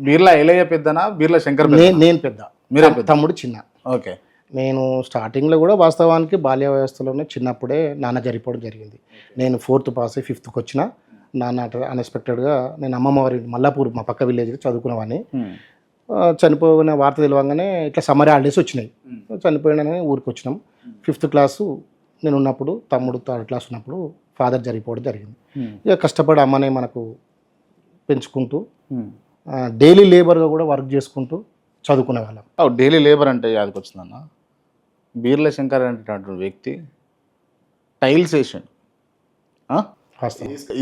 బీర్లా ఎలయ్య పెద్దనా, బీర్లా శంకర్ నేను పెద్ద, మీరే తమ్ముడు చిన్న. ఓకే. నేను స్టార్టింగ్లో కూడా వాస్తవానికి బాల్య వ్యవస్థలోనే చిన్నప్పుడే నాన్న చనిపోవడం జరిగింది. నేను 4th పాస్ అయ్యి 5th వచ్చిన. నాన్న అన్ఎక్స్పెక్టెడ్గా నేను అమ్మమ్మ వారి మల్లాపూర్ మా పక్క విలేజ్లో చదువుకునేవాడిని. చనిపోయిన వార్త తెలియగానే ఇట్లా సమ్మర్ హాలిడేస్ వచ్చినాయి. చనిపోయినని ఊరికి వచ్చినాం. 5th క్లాసు నేను ఉన్నప్పుడు, తమ్ముడు 3rd క్లాస్ ఉన్నప్పుడు ఫాదర్ జరిగిపోవడం జరిగింది. ఇక కష్టపడి అమ్మనే మనకు పెంచుకుంటూ డైలీ లేబర్గా కూడా వర్క్ చేసుకుంటూ చదువుకునే వాళ్ళం. డైలీ లేబర్ అంటే యాదకి వచ్చిందన్న, బీర్లా శంకర్ అనేటువంటి వ్యక్తి టైల్స్ వేసిండు,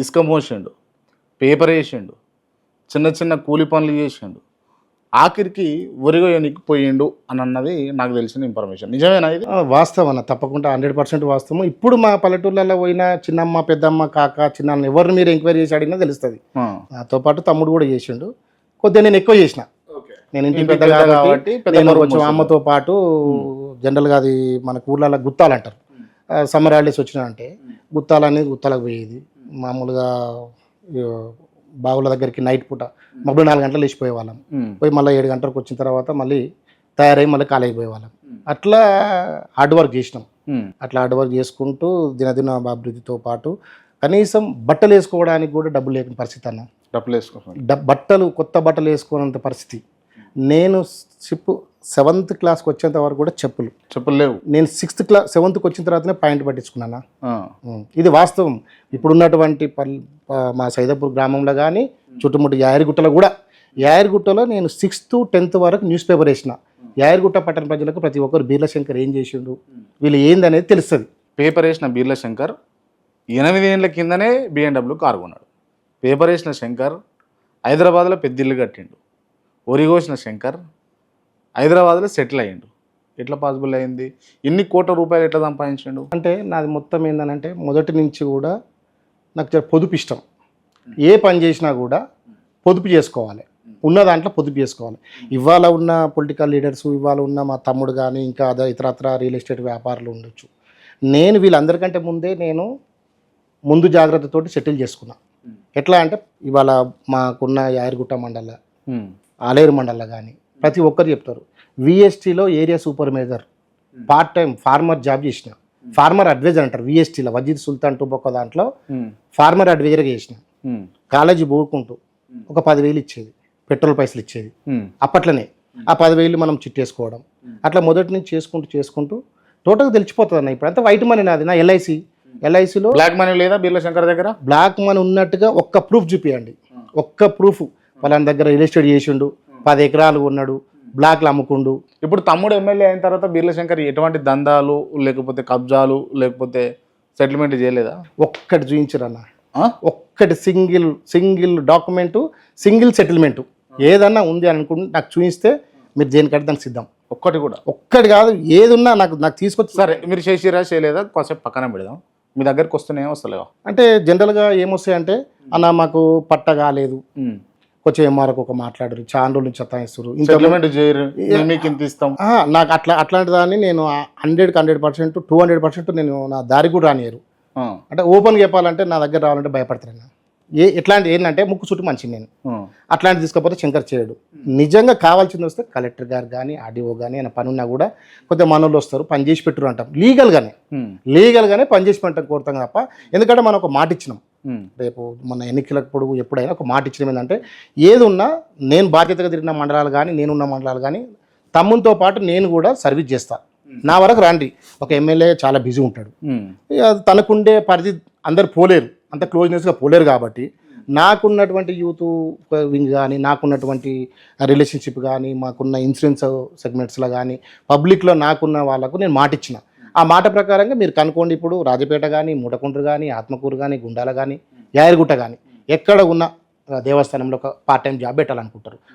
ఇసుక మోసిండు, పేపర్ వేసిండు, చిన్న చిన్న కూలి పనులు చేసిండు, ఆఖరికి ఒరిగోయనికి పోయిండు అని అన్నది నాకు తెలిసిన ఇన్ఫర్మేషన్. నిజమేనా ఇది? వాస్తవం అన్న, తప్పకుండా 100% వాస్తవం. ఇప్పుడు మా పల్లెటూళ్ళలో పోయిన చిన్నమ్మ, పెద్దమ్మ, కాక, చిన్న ఎవరిని మీరు ఎంక్వైరీ చేసి అడిగినా తెలుస్తుంది. నాతో పాటు తమ్ముడు కూడా చేసిండు. కొద్దిగా నేను ఎక్కువ చేసిన. నేను ఇంటి పెద్ద కాబట్టి నేను కొంచెం అమ్మతో పాటు జనరల్గా అది మనకు ఊర్లలో గుత్తాలు అంటారు. సమ్మర్ హాలిడేస్ వచ్చినా అంటే గుత్తాలకు పోయేది. మామూలుగా బావుల దగ్గరికి నైట్ పూట మబ్బులు 4 గంటలు లేచిపోయే వాళ్ళం. పోయి మళ్ళీ 7 గంటలకు వచ్చిన తర్వాత మళ్ళీ తయారై మళ్ళీ కాలేజీ పోయే వాళ్ళం. అట్లా హార్డ్ వర్క్ చేసినాం. అట్లా హార్డ్ వర్క్ చేసుకుంటూ దినదిన అభివృద్ధితో పాటు కనీసం బట్టలు వేసుకోవడానికి కూడా డబ్బులు లేని పరిస్థితి అన్న. కొత్త బట్టలు వేసుకోనంత పరిస్థితి. నేను 7th క్లాస్కి వచ్చేంత వరకు కూడా చెప్పులు లేవు. నేను 7th వచ్చిన తర్వాతనే పాయింట్ పట్టించుకున్నాను. ఇది వాస్తవం. ఇప్పుడున్నటువంటి మా సైదాపూర్ గ్రామంలో కానీ చుట్టుముట్టు యాయరిగుట్టలో నేను 6th 10th వరకు న్యూస్ పేపర్ వేసిన. యాయరిగుట్ట పట్టణ ప్రజలకు ప్రతి ఒక్కరు బీర్లా శంకర్ ఏం చేసిండు, వీళ్ళు ఏంది అనేది తెలుస్తుంది. పేపర్ వేసిన బీర్లా శంకర్ 8 ఏళ్ళ కిందనే BMW కారు కొన్నాడు. పేపర్ వేసిన శంకర్ హైదరాబాద్లో పెద్ద ఇల్లు కట్టిండు. ఒరిగోసిన శంకర్ హైదరాబాద్లో సెటిల్ అయ్యిండు. ఎట్లా పాసిబుల్ అయింది? ఇన్ని కోట్ల రూపాయలు ఎట్లా సంపాదించిండు? అంటే నాది మొత్తం ఏంటంటే మొదటి నుంచి కూడా నాకు పొదుపు ఇష్టం. ఏ పని చేసినా కూడా పొదుపు చేసుకోవాలి, ఉన్న దాంట్లో పొదుపు చేసుకోవాలి. ఇవాళ ఉన్న పొలిటికల్ లీడర్స్, ఇవాళ ఉన్న మా తమ్ముడు కానీ ఇంకా ఇతరత్ర రియల్ ఎస్టేట్ వ్యాపారులు ఉండొచ్చు. నేను వీళ్ళందరికంటే ముందు జాగ్రత్తతోటి సెటిల్ చేసుకున్నా. ఎట్లా అంటే ఇవాళ మాకున్న యాయరిగుట్ట మండల, ఆలేరు మండల కానీ ప్రతి ఒక్కరు చెప్తారు, విఎస్టీలో area supervisor part time farmer job చేసిన. ఫార్మర్ అడ్వైజర్ అంటారు విఎస్టీలో, వజీద్ సుల్తాన్ టుబొక్క దాంట్లో ఫార్మర్ అడ్వైజర్గా చేసిన. కాలేజీ పోకుంటూ ఒక 10,000 ఇచ్చేది, పెట్రోల్ పైసలు ఇచ్చేది అప్పట్లోనే. ఆ 10,000 మనం చిట్టేసుకోవడం, అట్లా మొదటి నుంచి చేసుకుంటూ టోటల్గా తెలిసిపోతుంది అన్న. ఇప్పుడు అంతా వైట్ మనీ నాది. నా ఎల్ఐసిలో బ్లాక్ మనీ లేదా బీర్లా శంకర్ దగ్గర? బ్లాక్ మనీ ఉన్నట్టుగా ఒక్క ప్రూఫ్ చూపియండి, ఒక్క ప్రూఫ్. వాళ్ళ దగ్గర రియల్ ఎస్టేట్ చేసిండు, 10 ఎకరాలు ఉన్నాడు, బ్లాక్లు అమ్ముకుండు. ఇప్పుడు తమ్ముడు ఎమ్మెల్యే అయిన తర్వాత బీర్లా శంకర్ ఎటువంటి దందాలు లేకపోతే కబ్జాలు లేకపోతే సెటిల్మెంట్ చేయలేదా? ఒక్కటి చూపించరన్న, ఒక్కటి సింగిల్ డాక్యుమెంటు, సింగిల్ సెటిల్మెంటు ఏదన్నా ఉంది అని అనుకుంటే నాకు చూపిస్తే మీరు దేనికంటే దానికి సిద్ధం. ఒక్కటి కాదు, ఏది ఉన్నా నాకు తీసుకొచ్చి. సరే, మీరు చేసిరా చేయలేదా కాసేపు పక్కన పెడదాం. మీ దగ్గరికి వస్తున్నాయో వస్తలేవా? అంటే జనరల్గా ఏమొస్తాయంటే, అన్న మాకు పట్ట కాలేదు, కొంచెం ఎంఆర్ఓకి ఒక మాట్లాడరు, చాలా రోజుల నుంచి సతాయిస్తారు, నాకు అట్లాంటి దాన్ని నేను 100% 200% నేను నా దారి కూడా రానియరు. అంటే ఓపెన్గా చెప్పాలంటే నా దగ్గర రావాలంటే భయపడతాను. ఎట్లాంటి ఏంటంటే ముక్కు చుట్టూ మనిషి నేను. అట్లాంటి తీసుకపోతే శంకర్ చేయడు. నిజంగా కావాల్సింది వస్తే కలెక్టర్ గారు కానీ ఆర్డీఓ కానీ ఆయన పని ఉన్నా కూడా కొద్దిగా మనోళ్ళు వస్తారు, పని చేసి పెట్టురు అంటాం. లీగల్గానే పని చేసి పెట్టడం కోరుతాం తప్ప. ఎందుకంటే మనం ఒక మాట ఇచ్చినాం, రేపు మన ఎన్నికలప్పుడు ఎప్పుడైనా ఒక మాట ఇచ్చినాం ఏంటంటే, ఏది ఉన్నా నేను బాధ్యతగా తిరిగిన మండలాలు కానీ, నేనున్న మండలాలు కానీ తమ్ముతో పాటు నేను కూడా సర్వీస్ చేస్తాను. నా వరకు రాండి. ఒక ఎమ్మెల్యే చాలా బిజీ ఉంటాడు, తనకుండే పరిధి అందరు పోలేరు, అంత క్లోజ్నెస్గా పోలేరు. కాబట్టి నాకున్నటువంటి యూత్ వింగ్ కానీ, నాకున్నటువంటి రిలేషన్షిప్ కానీ, మాకున్న ఇన్సూరెన్స్ సెగ్మెంట్స్లో కానీ, పబ్లిక్లో నాకున్న వాళ్ళకు నేను మాట ఇచ్చిన. ఆ మాట ప్రకారంగా మీరు కనుక్కోండి. ఇప్పుడు రాజపేట కానీ, మూటకుంట్రు కానీ, ఆత్మకూరు కానీ, గుండాల కానీ, యాయరిగుట్ట కానీ ఎక్కడ ఉన్న దేవస్థానంలో ఒక పార్ట్ టైం జాబ్ పెట్టాలనుకుంటారు.